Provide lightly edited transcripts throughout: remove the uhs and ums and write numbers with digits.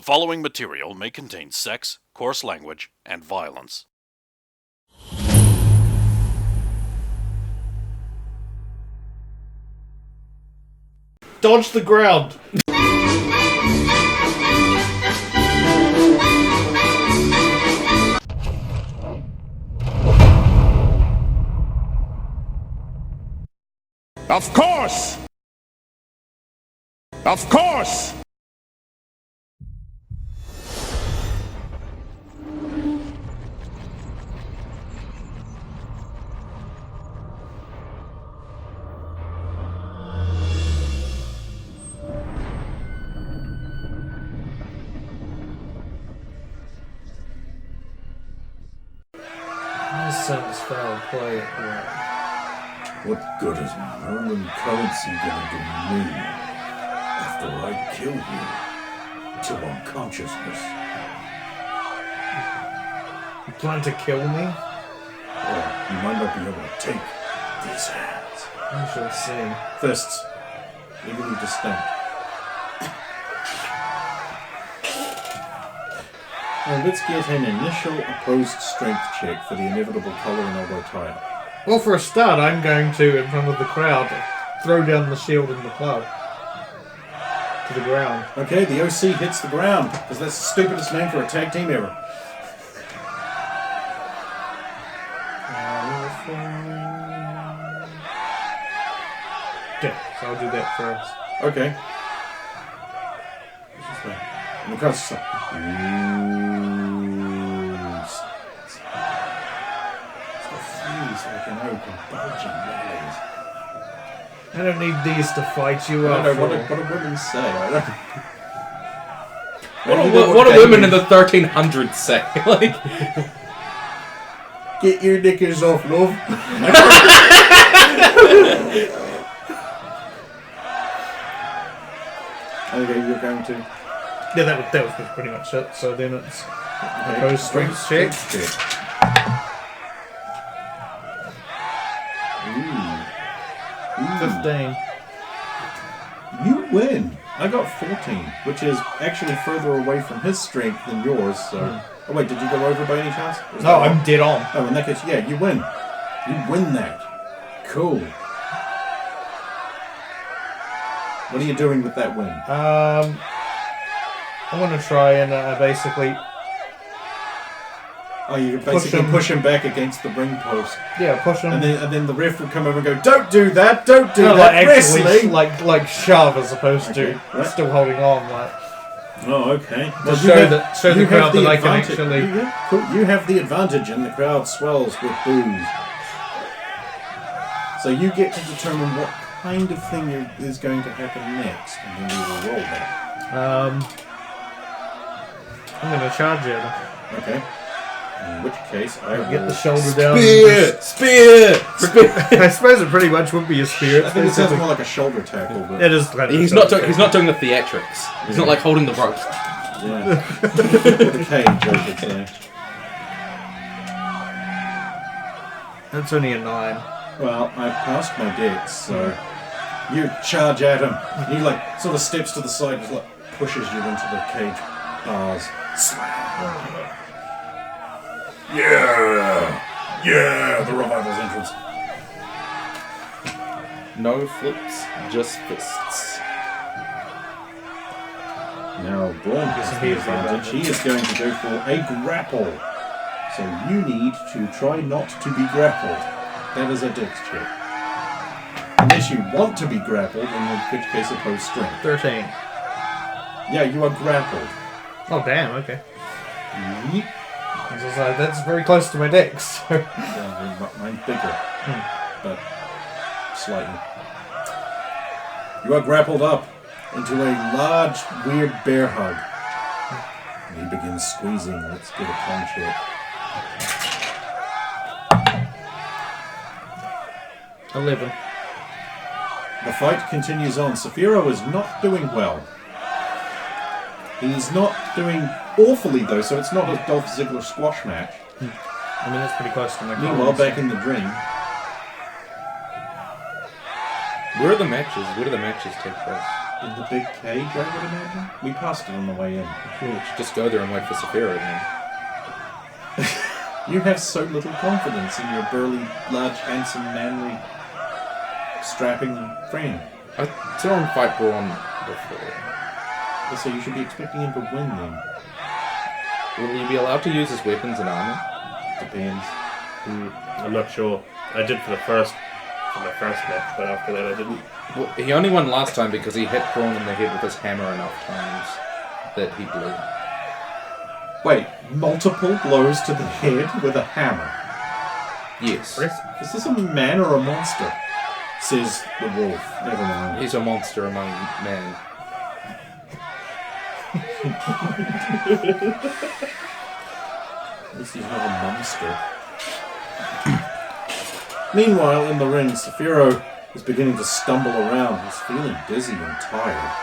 following material may contain sex, coarse language, and violence. Dodge the ground! Of course! Of course! This sounds foul play at work. What good is Merlin currency gonna do me after I kill you to unconsciousness? You plan to kill me? Or you might not be able to take these hands. I shall see. Fists, legally distinct. Now let's get an initial opposed strength check for the inevitable collar and elbow tie-up. Well, for a start, I'm going to, in front of the crowd, throw down the shield and the club to the ground. Okay, the OC hits the ground, because that's the stupidest name for a tag team ever. Yeah, so I'll do that first. Okay. And the crowd's just like, like an open, bulging bellies. I don't need these to fight you I up. don't know, what do women say? I don't... What do women in the 1300s say? Like, get your knickers off, love. Okay, you're going to... Yeah, that was pretty much it. So then it's opposed strength check. 15. You win. I got 14, which is actually further away from his strength than yours, so... Oh wait, did you go over by any chance? No, I'm dead on. Oh, in that case, yeah, you win. You win that. Cool. What are you doing with that win? I want to try and basically... Oh, you basically push him back against the ring post. Yeah, push him. And then the ref will come over and go, don't do that, don't do that, like actually, wrestling! like shove as opposed to right. still holding on. Like. Oh, okay. To show the crowd that I can actually... Cool. You have the advantage and the crowd swells with boos. So you get to determine what kind of thing is going to happen next, and then we will roll that. I'm going to charge at him. Okay. In which case, I will... Get the shoulder down. Spear! I suppose it pretty much would be a spear. I think it sounds more like a shoulder tackle, but... It is. He's not doing the theatrics. He's not like holding the rope. Yeah. The cage, I should say. That's only a 9. Well, I've passed my dex, so... You charge at him. He, like, sort of steps to the side, just, like, pushes you into the cage bars. Yeah, the revival's entrance. No flips, just fists. Now, Braun has the advantage. He is going to go for a grapple. So you need to try not to be grappled. That is a dex check. Unless you want to be grappled, in which case oppose strength. 13. Yeah, you are grappled. Oh, damn, okay. Yeet. I was like, that's very close to my dex. So. Yeah, mine's bigger, but slightly. You are grappled up into a large, weird bear hug. And he begins squeezing. Let's get a con check. 11. The fight continues on. Saphiro is not doing well. He's not doing awfully, though, so it's not a Dolph Ziggler squash match. I mean, that's pretty close to my Meanwhile, back in the ring. Where do the matches take place? In the big cage, I would imagine? We passed it on the way in. We should just go there and wait for Saphira then. You have so little confidence in your burly, large, handsome, manly, strapping friend. I saw him fight Braun before. So you should be expecting him to win then. Will he be allowed to use his weapons and armor? Depends. I'm not sure. I did for my first match, but after that I didn't. Well, he only won last time because he hit Braun in the head with his hammer enough times that he blew. Wait, multiple blows to the head with a hammer? Yes. Is this a man or a monster? Says the wolf. Never mind. He's a monster among men. At least he's not a monster. Meanwhile, in the ring, Saphiro is beginning to stumble around. He's feeling dizzy and tired.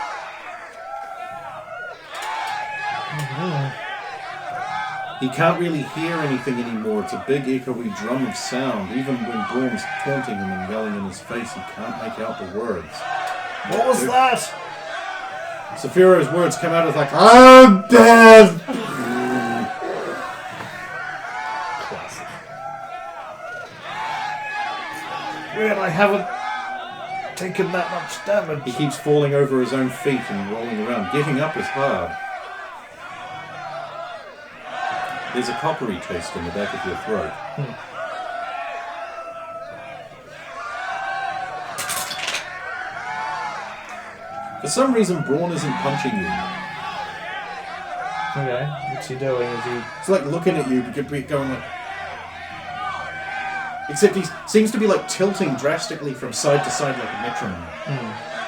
He can't really hear anything anymore. It's a big echoey drum of sound. Even when Braun's taunting him and yelling in his face, he can't make out the words. What was that? Saphiro's words come out as like, I'm dead! Classic. Weird, I haven't taken that much damage. He keeps falling over his own feet and rolling around. Getting up is hard. There's a coppery taste in the back of your throat. For some reason, Braun isn't punching you. Okay, what's he doing? Is he... It's like looking at you, going like... Except he seems to be like tilting drastically from side to side like a metronome.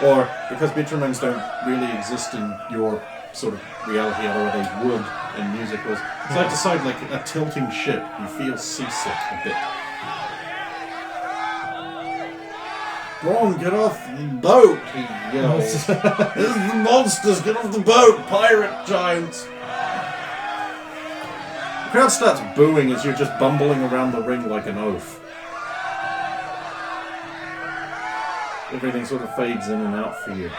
Or, because metronomes don't really exist in your sort of reality, although they would in musicals. Side to side like a tilting ship. You feel seasick a bit. Braun, get off the boat, he yells. This is the monsters, get off the boat, pirate giants! The crowd starts booing as you're just bumbling around the ring like an oaf. Everything sort of fades in and out for you.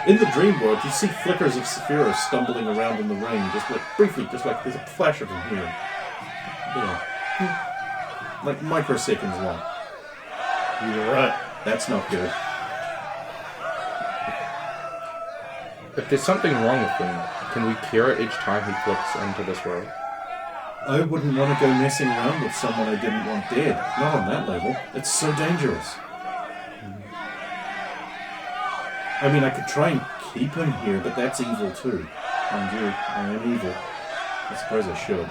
In the dream world, you see flickers of Saphira stumbling around in the ring, just like briefly, just like there's a flash of him here. Yeah. Like microseconds long. You're right. That's not good. If there's something wrong with him, can we cure it each time he flips into this world? I wouldn't want to go messing around with someone I didn't want dead. Not on that level. It's so dangerous. I mean, I could try and keep him here, but that's evil too. Mind you, I am evil. I suppose I should.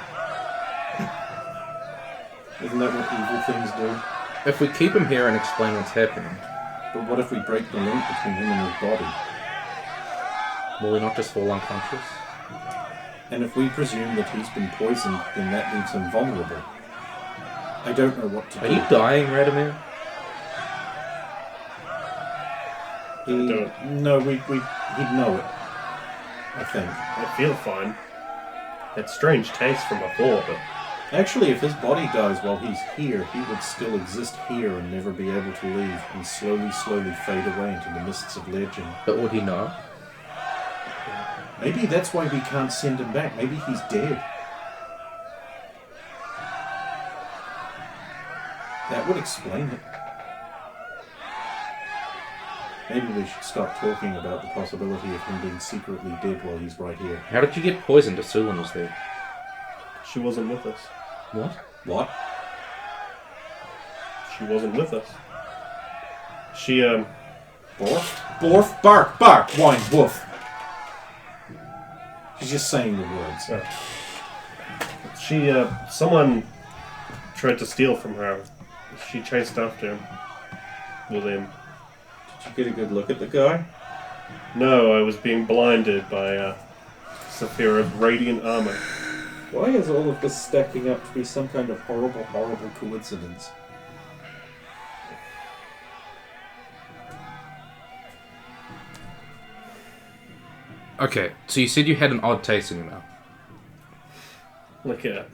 Isn't that what evil things do? If we keep him here and explain what's happening, But what if we break the link between him and his body? will he not just fall unconscious? And if we presume that he's been poisoned, then that leaves him vulnerable. I don't know what to Are do. you dying, Radomir? No, he'd know it. I think. I feel fine. That strange taste from before, but Actually, if his body dies while he's here, he would still exist here and never be able to leave, and slowly fade away into the mists of legend. But would he know? Maybe that's why we can't send him back. Maybe he's dead. That would explain it. Maybe we should stop talking about the possibility of him being secretly dead while he's right here. How did you get poisoned if Sulan was there? she wasn't with us. What? What? She wasn't with us. She, Borf? Borf? Bark! Bark! Whine! Woof! She's just saying the words. Someone tried to steal from her. She chased after him. With him. Did you get a good look at the guy? No, I was being blinded by, Saphira's radiant armor. Why is all of this stacking up to be some kind of horrible, horrible coincidence? Okay, so you said you had an odd taste in your mouth. Like a...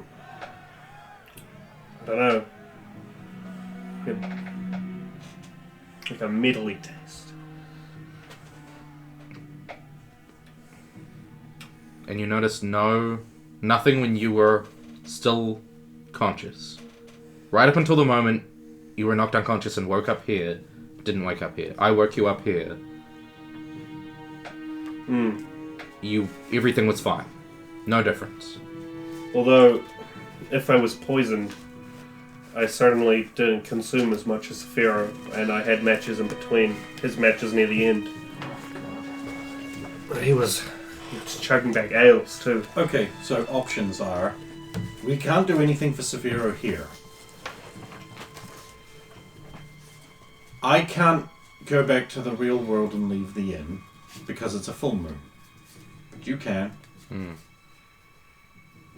I don't know. Like a metally taste. and you noticed nothing when you were still conscious. Right up until the moment you were knocked unconscious and woke up here, didn't wake up here. I woke you up here. Everything was fine. No difference. Although, if I was poisoned, I certainly didn't consume as much as Pharaoh, and I had matches in between. His matches near the end. He was chugging back ales too. Okay, so options are... We can't do anything for Saphiro here. I can't go back to the real world and leave the inn, because it's a full moon. But you can.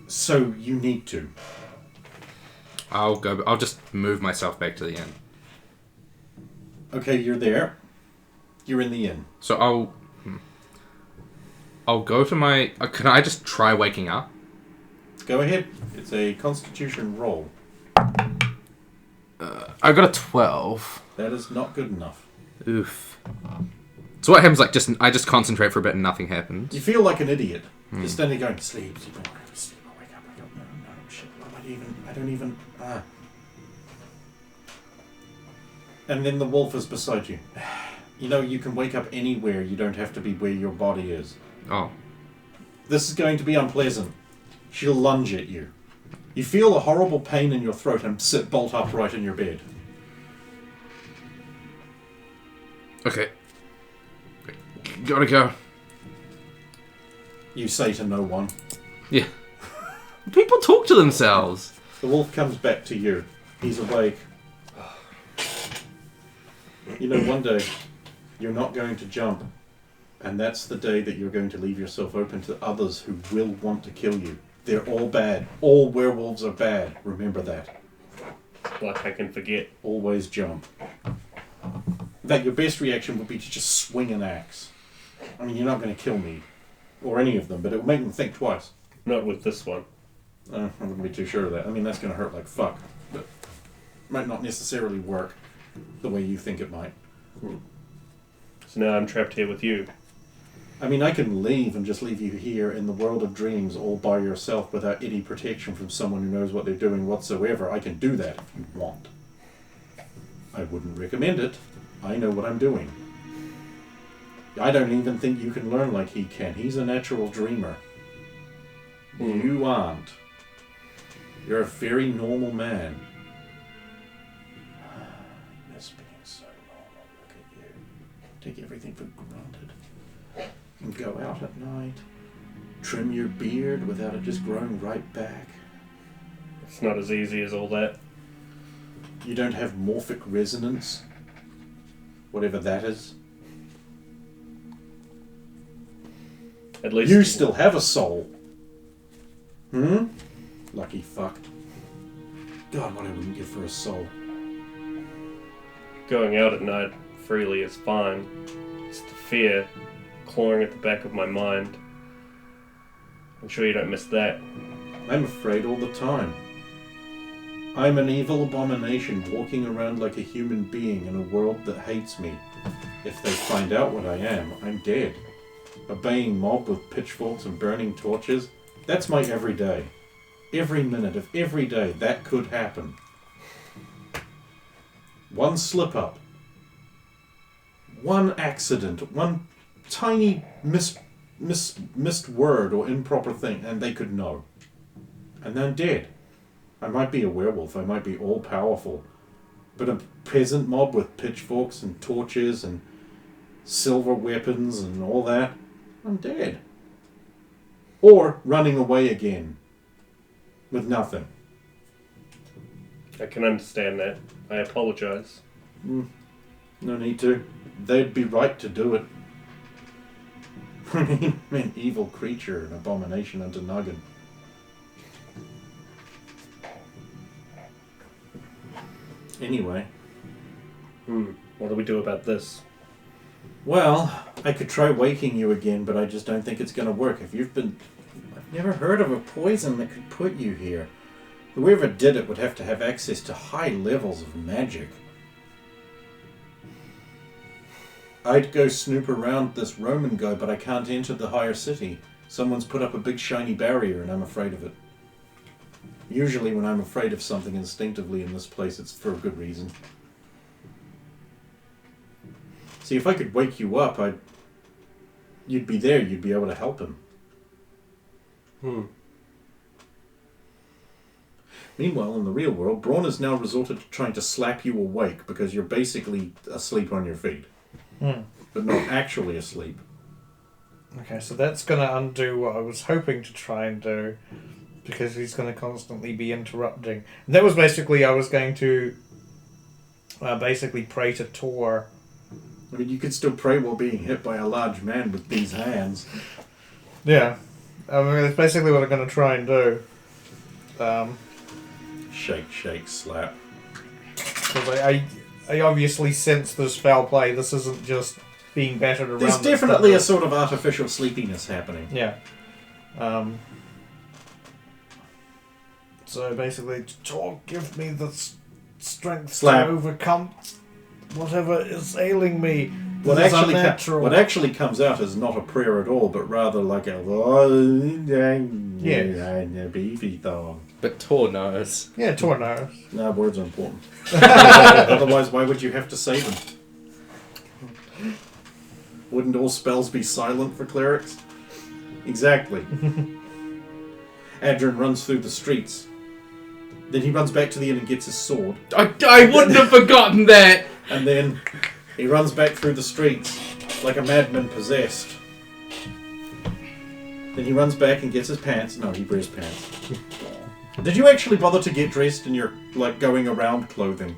So you need to. I'll just move myself back to the inn. Okay, you're there. You're in the inn. So I'll go to my... can I just try waking up? Go ahead. It's a constitution roll. I got a 12. That is not good enough. Oof. So what happens, like, I just concentrate for a bit and nothing happens? You feel like an idiot. You're standing going, sleep, sleep, sleep, wake up, no, shit, I don't even, And then the wolf is beside you. You know, you can wake up anywhere, you don't have to be where your body is. Oh. This is going to be unpleasant. She'll lunge at you. You feel a horrible pain in your throat and sit bolt upright in your bed. Okay. Gotta go. You say to no one. Yeah. People talk to themselves. The wolf comes back to you. He's awake. You know, one day, you're not going to jump. And that's the day that you're going to leave yourself open to others who will want to kill you. They're all bad. All werewolves are bad. Remember that. Like I can forget. Always jump. That your best reaction would be to just swing an axe. I mean, you're not going to kill me. Or any of them, but it will make them think twice. Not with this one. I wouldn't be too sure of that. I mean, that's going to hurt like fuck. But it might not necessarily work the way you think it might. So now I'm trapped here with you. I mean, I can leave and just leave you here in the world of dreams all by yourself without any protection from someone who knows what they're doing whatsoever. I can do that if you want. I wouldn't recommend it. I know what I'm doing. I don't even think you can learn like he can. He's a natural dreamer. You aren't. You're a very normal man. I miss being so normal. Look at you. Take everything for granted. And go out at night. Trim your beard without it just growing right back. It's not as easy as all that. You don't have morphic resonance. Whatever that is. At least You still have a soul. Lucky fuck. God, what I wouldn't give for a soul. going out at night freely is fine. It's the fear clawing at the back of my mind. I'm sure you don't miss that. I'm afraid all the time. I'm an evil abomination walking around like a human being in a world that hates me. If they find out what I am, I'm dead. A baying mob with pitchforks and burning torches, that's my everyday. Every minute of every day, that could happen. One slip-up. One accident. One tiny missed word or improper thing, and they could know. And then dead. I might be a werewolf, I might be all-powerful, but a peasant mob with pitchforks and torches and silver weapons and all that, I'm dead. Or running away again with nothing. I can understand that. I apologize. No need to. They'd be right to do it. I mean, an evil creature, an abomination unto Nuggin. Anyway. What do we do about this? Well, I could try waking you again, but I just don't think it's going to work. I've never heard of a poison that could put you here. Whoever did it would have to have access to high levels of magic. I'd go snoop around this Roman guy, but I can't enter the higher city. Someone's put up a big shiny barrier and I'm afraid of it. Usually when I'm afraid of something instinctively in this place, it's for a good reason. See, if I could wake you up, you'd be there, you'd be able to help him. Meanwhile, in the real world, Braun has now resorted to trying to slap you awake because you're basically asleep on your feet. But not actually asleep. Okay, so that's going to undo what I was hoping to try and do, because he's going to constantly be interrupting. And that was basically, I was going to basically pray to Tor. I mean, you could still pray while being hit by a large man with these hands. Yeah. I mean, that's basically what I'm going to try and do. Shake, shake, slap. Because I obviously sense there's foul play. This isn't just being battered around. There's definitely a sort of artificial sleepiness happening. Yeah. So basically, Tor, give me the strength Slap. to overcome whatever is ailing me. What This is actually, unnatural. what actually comes out is not a prayer at all, but rather like a beefy thong. But Tor knows. Yeah, Tor knows. No, words are important. Otherwise, why would you have to say them? Wouldn't all spells be silent for clerics? Exactly. Adrian runs through the streets. Then he runs back to the inn and gets his sword. I wouldn't have forgotten that! And then he runs back through the streets like a madman possessed. Then he runs back and gets his pants. No, he wears pants. Did you actually bother to get dressed in your, like, going around clothing?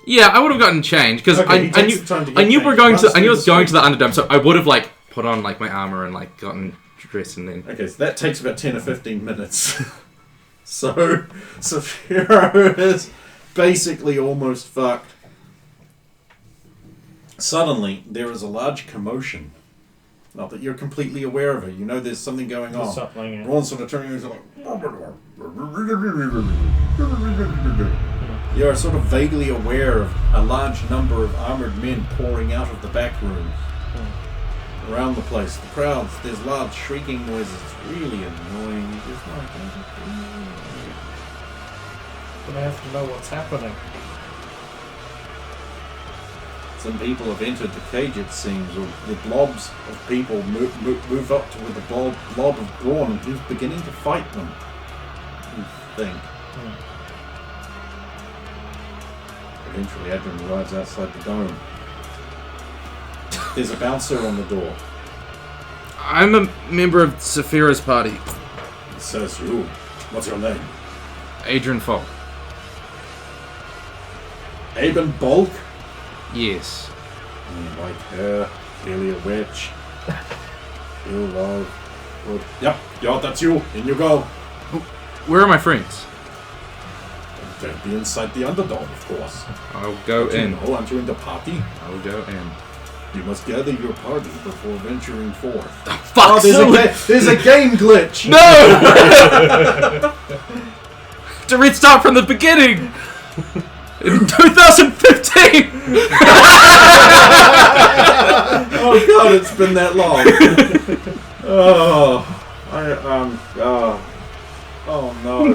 Yeah, I would have gotten changed, because Okay, he I takes knew the time to get I knew changed. we're going to Runs I knew I through was the going to the streets. Underdome, so I would have like put on like my armor and like gotten dressed and then. Okay, so that takes about 10 or 15 minutes. So, Saphira is basically almost fucked. Suddenly, there is a large commotion. Not that you're completely aware of it. You know there's something going on. There's something, yeah. Ron's sort of turning and he's like... You're sort of vaguely aware of a large number of armoured men pouring out of the back rooms. Around the place. The crowds, there's loud shrieking noises. It's really annoying. It's not But I have to know what's happening. Some people have entered the cage, it seems, or the blobs of people move up to where the blob of Braun, and he's beginning to fight them. You think. Eventually, Adrian arrives outside the dome. There's a bouncer on the door. I'm a member of Saphira's party. It says you. What's your name? Adrian Falk. Aben Bulk? Yes. White hair, clearly a witch. You love. Good. Yep, yeah, that's you. In you go. Where are my friends? Don't be inside the Underdome, of course. I'll go Don't you in. know, aren't you in the party? I'll go in. You must gather your party before venturing forth. Fuck! Oh, there's a game glitch! No! To restart from the beginning! In 2015! Oh god, it's been that long. Oh no.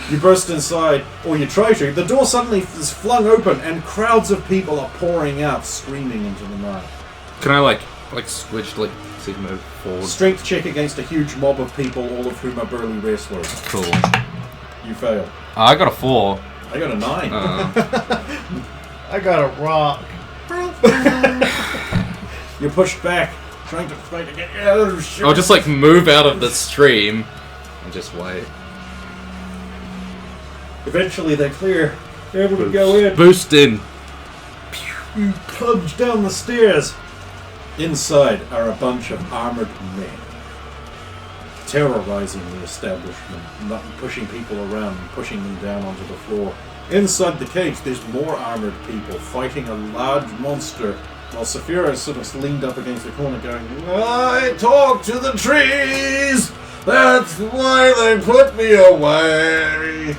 You burst inside, or you try to. The door suddenly is flung open, and crowds of people are pouring out, screaming into the night. Can I like switch see move forward? Strength check against a huge mob of people, all of whom are burly wrestlers. Cool. You fail. I got a 4. I got a 9. I got a rock. You're pushed back, trying to get out of the shit. I'll just like move out of the stream and just wait. Eventually they clear. You're able to go in. Boost in. You plunge down the stairs. Inside are a bunch of armoured men, terrorizing the establishment, pushing people around and pushing them down onto the floor. Inside the cage, there's more armoured people fighting a large monster, while Saphira is sort of leaned up against the corner going, I talk to the trees! That's why they put me away!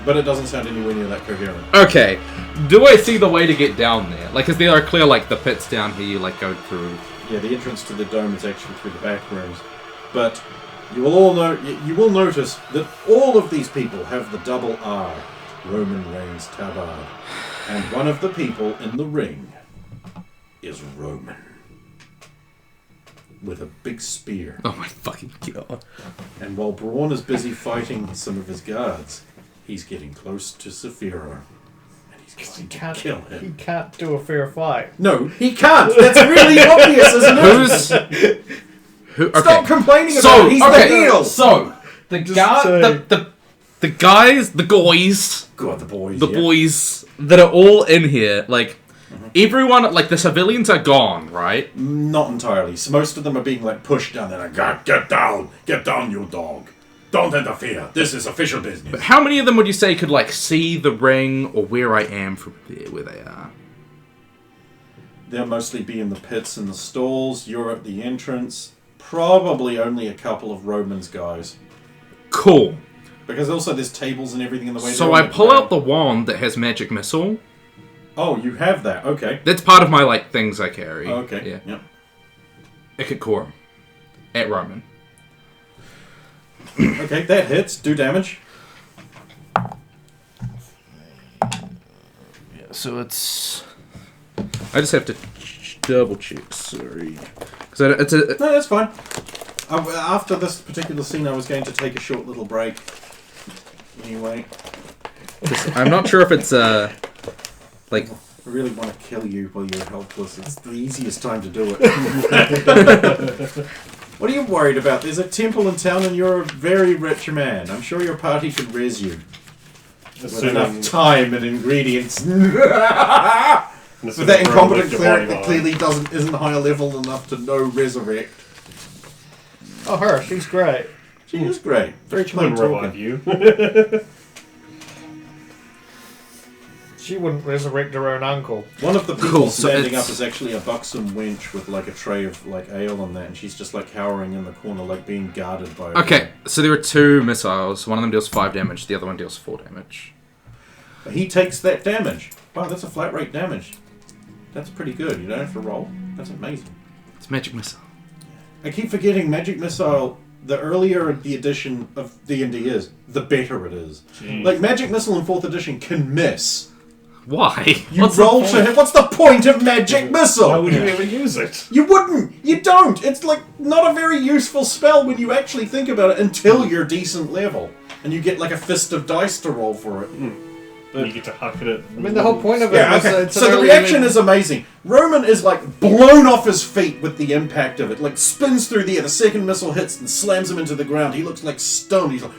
But it doesn't sound anywhere near that coherent. Okay. Do I see the way to get down there? Like, is there a clear, like, the pits down here you, like, go through? Yeah, the entrance to the dome is actually through the back rooms. But you will all know. You will notice that all of these people have the double R, Roman Reigns tabard, and one of the people in the ring is Roman, with a big spear. Oh my fucking god. And while Braun is busy fighting some of his guards, he's getting close to Saphira. And he's going to kill him. He can't do a fair fight. No, he can't! That's really obvious, isn't it? Okay. Stop complaining about it! He's the heel! So, the guys, the boys, God, the boys. the boys that are all in here, like, everyone, like, the civilians are gone, right? Not entirely. So most of them are being like pushed down. They're like, "God, get down, you dog. Don't interfere. This is official business." But how many of them would you say could, like, see the ring or where I am from there, where they are? They'll mostly be in the pits and the stalls. You're at the entrance. Probably only a couple of Romans guys. Cool. Because also there's tables and everything in the way. So I pull out the wand that has magic missile. Oh, you have that. Okay. That's part of my, like, things I carry. Oh, okay. Yeah. Yep. Ikakorum. At Roman. Okay, that hits. Do damage. Yeah, so it's... I just have to double check, sorry. Because No, that's fine. After this particular scene, I was going to take a short little break. Anyway. I'm not sure if it's, like... I really want to kill you while you're helpless. It's the easiest time to do it. What are you worried about? There's a temple in town and you're a very rich man. I'm sure your party could res you. With enough time and ingredients. With that incompetent cleric that clearly isn't higher level enough to know resurrect. Oh, her. She's great. She is great. Very plain revive talking. you. She wouldn't resurrect her own uncle. One of the people Cool, so standing it's- up is actually a buxom wench with like a tray of like ale and that, and she's just like cowering in the corner, like being guarded by. Okay, so there are two missiles. One of them deals 5 damage, the other one deals 4 damage. He takes that damage. Wow, that's a flat rate damage. That's pretty good. You don't have to roll. That's amazing. It's magic missile. I keep forgetting Magic Missile. The earlier the edition of D&D is, the better it is. Jeez. Like Magic Missile in 4th edition can miss. Why? You roll to hit. What's the point of Magic Missile? Why would you ever use it? You wouldn't. You don't. It's like not a very useful spell when you actually think about it until you're decent level. And you get like a fist of dice to roll for it. Then you get to huck it. I mean, the whole point of it Yeah, was okay. it's So an the early reaction element- is amazing. Roman is like blown off his feet with the impact of it. Like spins through the air. The second missile hits and slams him into the ground. He looks like stone. He's like,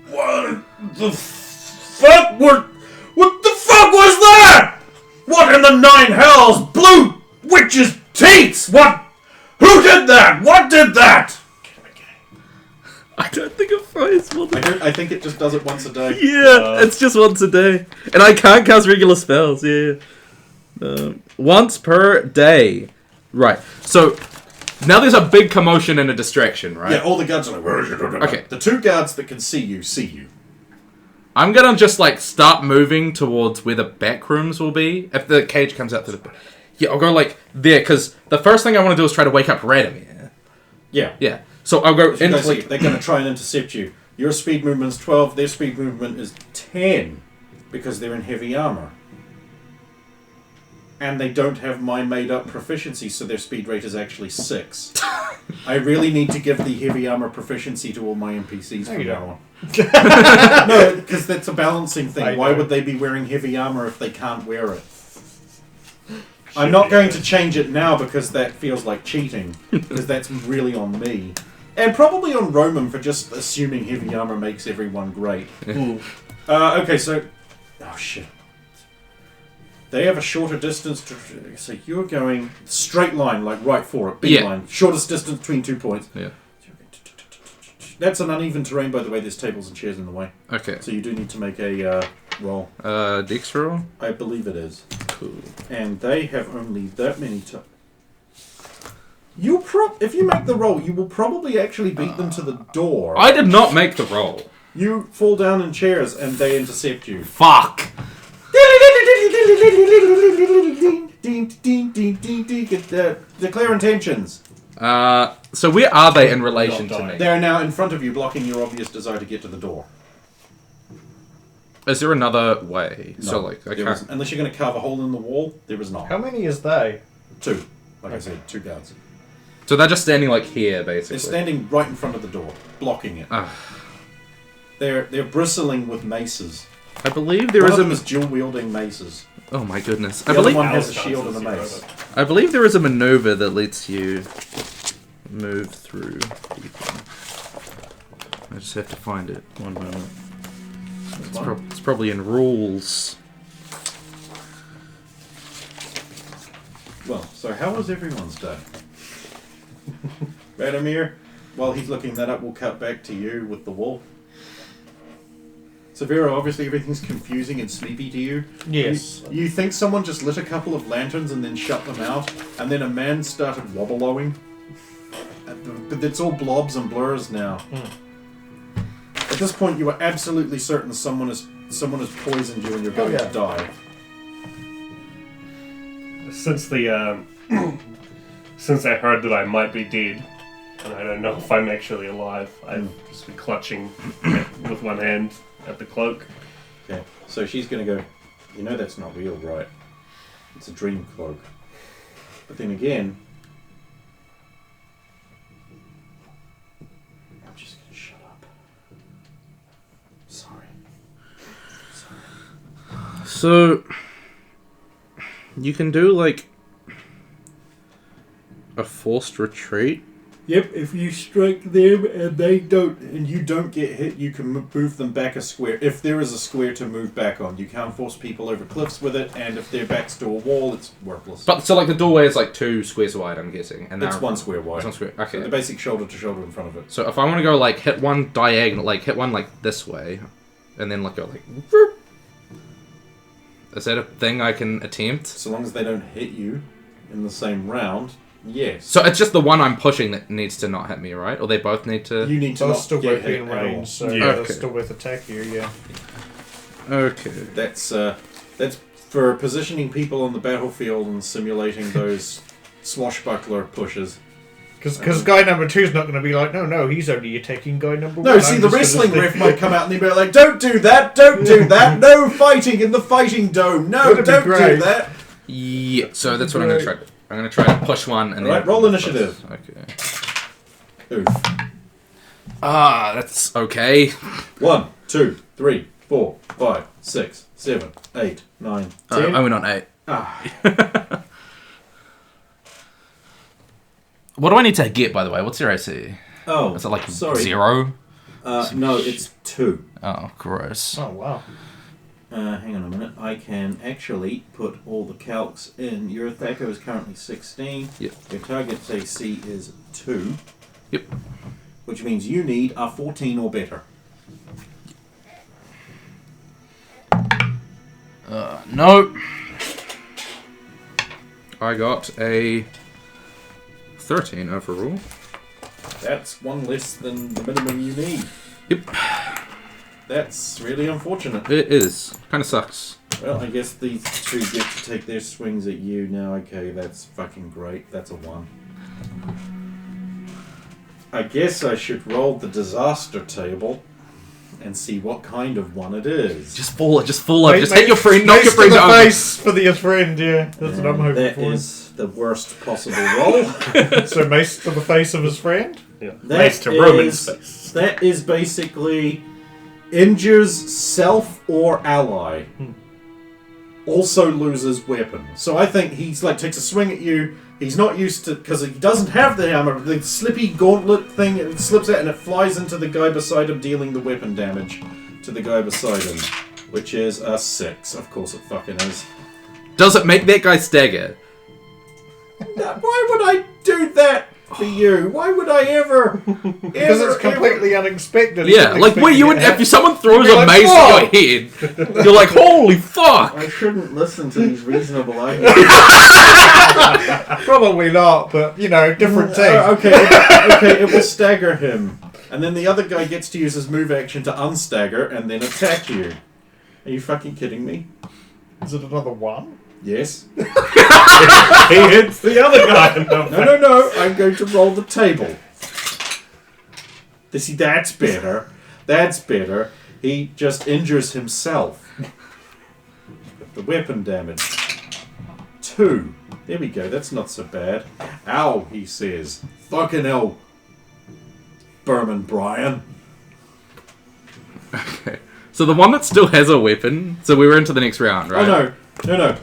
"What the fuck? What the fuck was that? What in the 9 hells? Blue witch's teats? What? Who did that? What did that?" I don't think it fires more than... I think it just does it once a day. Yeah, it's just once a day. And I can't cast regular spells, yeah. Once per day. Right, so... Now there's a big commotion and a distraction, right? Yeah, all the guards are like, "Where is it?" Okay. The 2 guards that can see you. I'm gonna just, like, start moving towards where the back rooms will be. If the cage comes out to the... Yeah, I'll go, like, there, because the first thing I want to do is try to wake up Radomir. Yeah. Yeah. So I'll go You into, guys see, they're going to try and intercept you. Your speed movement's 12, their speed movement is 10, because they're in heavy armor. And they don't have my made-up proficiency, so their speed rate is actually 6. I really need to give the heavy armor proficiency to all my NPCs from you now on. No, because that's a balancing thing. I Why know. would they be wearing heavy armor if they can't wear it? I'm not going to change it now because that feels like cheating, because that's really on me. And probably on Roman for just assuming heavy armor makes everyone great. Okay, so... Oh, shit. They have a shorter distance to... So you're going straight line, like right for it. B line. Shortest distance between 2 points. Yeah. That's an uneven terrain, by the way. There's tables and chairs in the way. Okay. So you do need to make a roll. Dex roll? I believe it is. Cool. And they have only that many times. If you make the roll, you will probably actually beat them to the door. I did not make the roll. You fall down in chairs and they intercept you. Fuck! Declare intentions. So where are they in relation to me? They are now in front of you, blocking your obvious desire to get to the door. Is there another way? No, So like, I there can't... isn't. Unless you're going to carve a hole in the wall, there is not. How many is they? 2. Like I said, 2 guards. So they're just standing like here, basically. They're standing right in front of the door, blocking it. Ah. They're bristling with maces. I believe there One is of a... them is dual wielding maces. Oh my goodness. The I other believe... one has a shield and a mace. I believe there is a maneuver that lets you move through people. I just have to find it. One moment. It's probably in rules. Well, so how was everyone's day? Radomir, while he's looking that up, we'll cut back to you with the wolf. Severo, obviously everything's confusing and sleepy to you. Yes. You think someone just lit a couple of lanterns and then shut them out, and then a man started wobbleing. But it's all blobs and blurs now. At this point, you are absolutely certain someone has poisoned you and you're going to die. Since the since I heard that I might be dead, and I don't know if I'm actually alive, I've just been clutching with one hand at the cloak. Okay, so she's going to go, you know that's not real, right? It's a dream cloak. But then again, I'm just going to shut up. Sorry. So... You can do, like... a forced retreat? Yep, if you strike them and they don't, and you don't get hit, you can move them back a square. If there is a square to move back on, you can't force people over cliffs with it, and if their back's to a wall, it's worthless. But so like the doorway is like 2 squares wide, I'm guessing. And It's 1 square wide. It's 1 square. Okay. So the basic shoulder to shoulder in front of it. So if I want to go like hit one diagonal, like hit one like this way, and then like go like, whoop. Is that a thing I can attempt? So long as they don't hit you in the same round, yes. So it's just the one I'm pushing that needs to not hit me, right? Or they both need to. You need to They'll not still get both be hit in at all. range, so Yeah. they'll Okay. still both attack you, yeah. Okay. That's for positioning people on the battlefield and simulating those swashbuckler pushes. Because guy number 2 is not going to be like, no, he's only attacking guy number 1. No, see, the wrestling ref might come out and they'd be like, don't do that, no fighting in the fighting dome, no, That'd be don't do great. that. Yeah. So that's what I'm gonna try. I'm gonna try to push one and Alright, then roll initiative. Okay. Oof. Ah, that's okay. 1, 2, 3, 4, 5, 6, 7, 8, 9, 10. I went on 8. Ah. What do I need to get, by the way? What's your AC? Oh, Is it like sorry. 0? No, it's 2. Oh, gross. Oh, wow. Hang on a minute. I can actually put all the calcs in. Your attacker is currently 16. Yep. Your target's AC is 2. Yep. Which means you need a 14 or better. No. I got a 13 overall. That's one less than the minimum you need. Yep. That's really unfortunate. It is. Kind of sucks. Well, I guess these 2 get to take their swings at you now. Okay, that's fucking great. That's a 1. I guess I should roll the disaster table and see what kind of one it is. Just fall up. Just hit your friend. Knock your friend to the over. face for your friend, yeah. That's what I'm hoping That for. is the worst possible roll. So mace to the face of his friend? Yeah. That Mace to Roman's is- face. That is basically injures self or ally. Also loses weapon. So I think he's like takes a swing at you. He's not used to, because he doesn't have the hammer. The slippy gauntlet thing, it slips out and it flies into the guy beside him, dealing the weapon damage to the guy beside him, which is a 6. Of course it fucking is. Does it make that guy stagger? Why would I do that for you? Why would I ever? Because it's completely unexpected. Yeah, like where you would if someone throws You'd a be like, mace "Whoa!" at your head, you're like, holy fuck! I shouldn't listen to these reasonable arguments. Probably not, but, different take. Okay, it will stagger him. And then the other guy gets to use his move action to unstagger and then attack you. Are you fucking kidding me? Is it another one? Yes. He hits the other guy. No. I'm going to roll the table. See, that's better. That's better. He just injures himself. The weapon damage. 2. There we go. That's not so bad. Ow, he says. Fucking hell. Berman Brian. Okay. So the one that still has a weapon. So we were into the next round, right? Oh, no.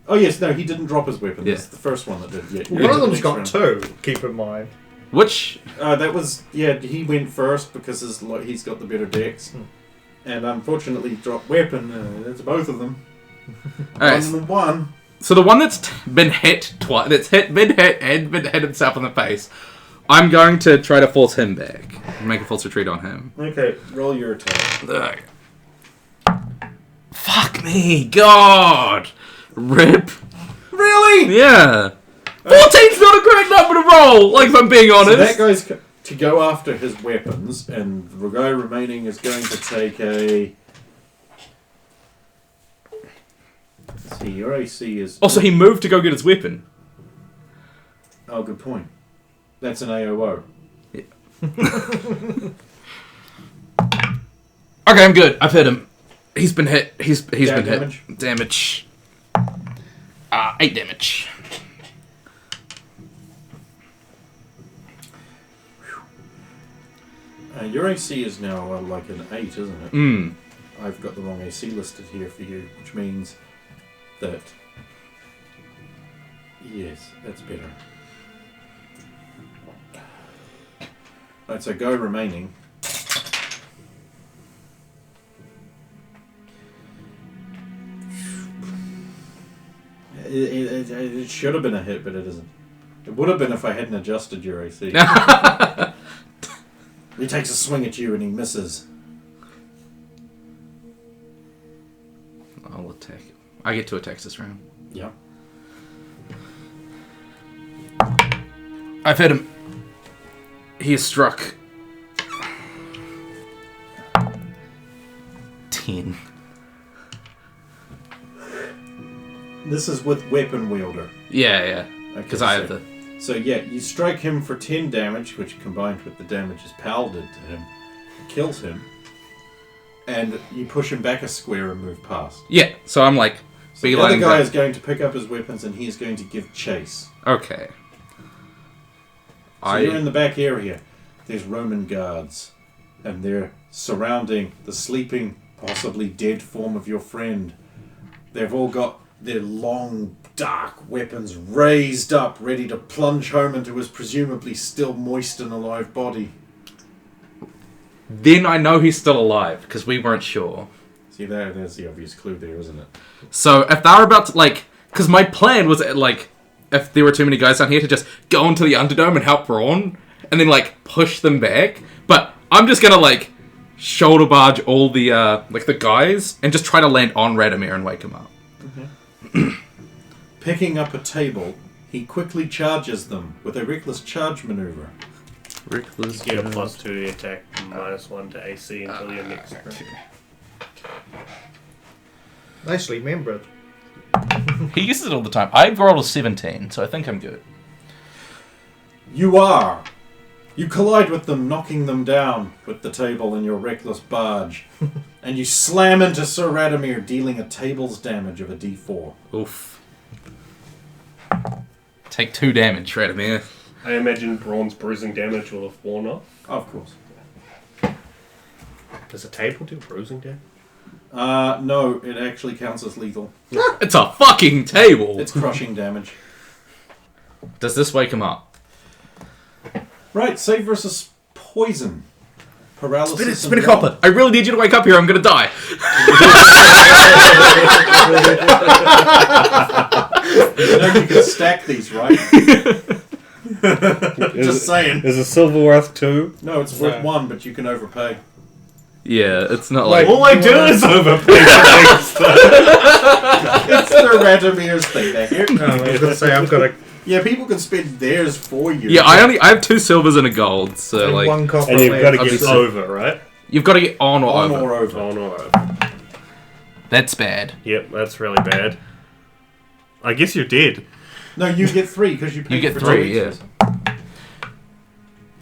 Oh, yes, no, he didn't drop his weapon. Yeah. That's the first one that did. Yeah, One of them's got 2, keep in mind. Which? That was... Yeah, he went first because he's got the better dex. And unfortunately dropped weapon. That's both of them. Alright. One. So the one that's been hit twice, been hit himself in the face, I'm going to try to force him back. Make a false retreat on him. Okay, roll your attack. Ugh. Fuck me, God! Rip. Really? Yeah. 14's not a great number to roll, like if I'm being honest. So that guy's to go after his weapons, and the guy remaining is going to take a... Let's see, your AC is... Also, he moved to go get his weapon. Oh, good point. That's an AOO. Yeah. Okay, I'm good. I've hit him. He's been hit. He's been damage? hit. Damage. 8 damage. Your AC is now like an 8, isn't it? Mm. I've got the wrong AC listed here for you, which means that... Yes, that's better. Right, so go remaining. It should have been a hit, but it isn't. It would have been if I hadn't adjusted your AC. He takes a swing at you and he misses. I'll attack. I get 2 attacks this round. Yeah. I've hit him. He is struck. 10. This is with weapon wielder. Yeah. Because I have the... So yeah, you strike him for 10 damage, which combined with the damage his pal did to him, kills him. And you push him back a square and move past. Yeah, so I'm like... So the other guy is going to pick up his weapons and he is going to give chase. Okay. So you're in the back area. There's Roman guards. And they're surrounding the sleeping, possibly dead form of your friend. They've all got their long, dark weapons raised up, ready to plunge home into his presumably still moist and alive body. Then I know he's still alive, because we weren't sure. See, there's the obvious clue there, isn't it? So if they were about to, like... Because my plan was, like... If there were too many guys down here, to just go into the Underdome and help Braun, and then, like, push them back. But I'm just gonna, like, shoulder barge all the, like, the guys, and just try to land on Radomir and wake him up. Okay. Picking up a table, he quickly charges them with a reckless charge maneuver. Reckless. Get a +2 to attack, -1 to AC until your next turn. Nicely remembered. He uses it all the time. I rolled a 17, so I think I'm good. You are. You collide with them, knocking them down with the table in your reckless barge. And you slam into Sir Radomir, dealing a table's damage of a d4. Oof. Take 2 damage, Radomir. I imagine Braun's bruising damage will have worn off. Of course. Does a table do bruising damage? No, it actually counts as lethal. It's a fucking table! It's crushing damage. Does this wake him up? Right, save versus poison. Paralysis. Spin a copper. I really need you to wake up here. I'm gonna die. You know you can stack these, right? Just saying. Is a silver worth 2? No, it's worth 1, but you can overpay. Yeah, it's not like... All I do is overpay. It's the Radomir's thing. No, I was going to say, I've got a Yeah, people can spend theirs for you. Yeah, I have 2 silvers and a gold, so And like one copper. And you've got to I'll get be over, right? you've got to get on or On over. or over. On or over. That's bad. Yep, that's really bad. I guess you did. No, you get 3 because you pay You get for 3, 2 yeah. extras. Oh.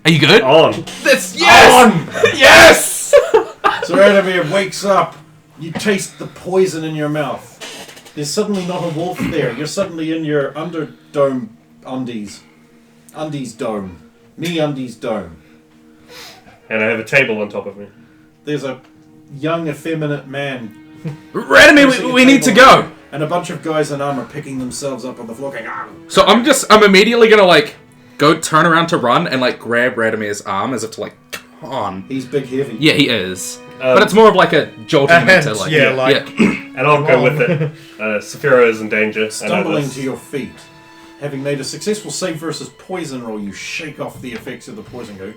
Are you good? On. That's yes. Yes. So Radamir wakes up. You taste the poison in your mouth. There's suddenly not a wolf there. You're suddenly in your underdome undies. Undies dome. Me undies dome. And I have a table on top of me. There's a young, effeminate man. Radamir, we need to go. And a bunch of guys in armor picking themselves up on the floor going, ah! So I'm immediately gonna like go turn around to run and like grab Radamir's arm as if to like, come on. He's big heavy. Yeah, he is. But it's more of like a jolting him into like, And I'll go with it. Saphira is in danger. Stumbling to your feet. Having made a successful save versus poison roll, you shake off the effects of the poison going,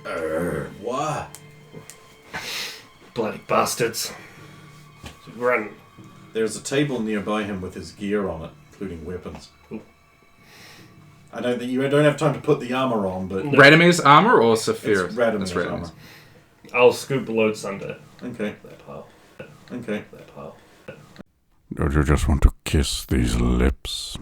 what? Bloody bastards. Run. There's a table nearby him with his gear on it, including weapons. Ooh. I don't think you don't have time to put the armor on, but Radamir's armor or Saphira? it's Radamir's That's armor. I'll scoop loads under Okay, that pile. okay. That pile. Don't you just want to kiss these lips?